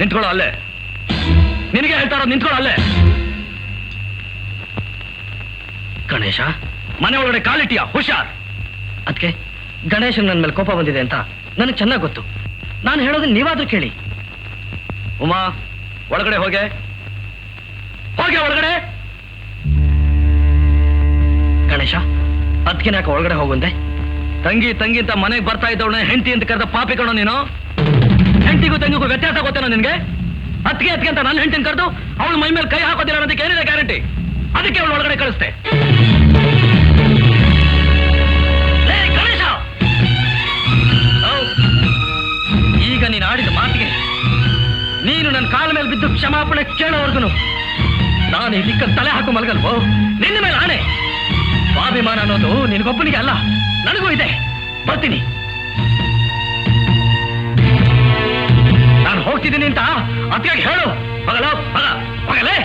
ನಿಂತ್ಕೊಳ್ಳೋ ಅಲ್ಲೇ. ನಿನಗೆ ಹೇಳ್ತಾರೋ ನಿಂತ್ಕೊಳ್ಳೋ ಅಲ್ಲೇ. ಗಣೇಶ, ಮನೆ ಒಳಗಡೆ ಕಾಲಿಟ್ಟಿಯ ಹುಷಾರ್. ಅದಕ್ಕೆ ಗಣೇಶನ್ ನನ್ನ ಮೇಲೆ ಕೋಪ ಬಂದಿದೆ ಅಂತ ನನಗೆ ಚೆನ್ನಾಗಿ ಗೊತ್ತು. ನಾನು ಹೇಳೋದನ್ನ ನೀವಾದ್ರೂ ಕೇಳಿ. ಉಮಾ, ಒಳಗಡೆ ಹೋಗೆ ಒಳಗಡೆ. ಗಣೇಶ, ಅದಕ್ಕೆ ಯಾಕೆ ಒಳಗಡೆ ಹೋಗುಂದೆ? ತಂಗಿ ಅಂತ ಮನೆಗೆ ಬರ್ತಾ ಇದ್ದವಳೆ ಹೆಂಡತಿ ಅಂತ ಕರೆದ ಪಾಪಿ ಕಣೋ ನೀನು. ಹೆಂಡತಿಗೂ ತಂಗಿಗೂ ವ್ಯತ್ಯಾಸ ಗೊತ್ತೇನೋ ನಿನ್ಗೆ? ಅದಕ್ಕೆ ಅಂತ ನನ್ನ ಹೆಂಡತಿನ ಕರೆದು ಅವಳು ಮೈ ಮೇಲೆ ಕೈ ಹಾಕೋದಿಲ್ಲ ಅನ್ನೋದಕ್ಕೆ ಏನಿದೆ ಗ್ಯಾರಂಟಿ? ಅದಕ್ಕೆ ಅವಳು ಒಳಗಡೆ ಕಳಿಸ್ತೆ. ಗಣೇಶ, ಈಗ ನೀನು ಆಡಿದ ಮಾತಿಗೆ ನೀನು ನನ್ನ ಕಾಲ ಮೇಲೆ ಬಿದ್ದು ಕ್ಷಮಾಪಣೆ ಕೇಳೋವರ್ಗುನು ನಾನು ಈ ದಿಕ್ಕಲ್ಲಿ ತಲೆ ಹಾಕು ಮಲಗಲ್ವೋ? ನಿನ್ನ ಮೇಲೆ ಆಣೆ. ಸ್ವಾಭಿಮಾನ ಅನ್ನೋದು ನಿನಗೊಬ್ಬನಿಗೆ ಅಲ್ಲ, ನನಗೂ ಇದೆ. ಬರ್ತೀನಿ. ನಾನು ಹೋಗ್ತಿದ್ದೀನಿ ಅಂತ ಅತಿಯಾಗಿ ಹೇಳು. ಹೋಗಲೇ.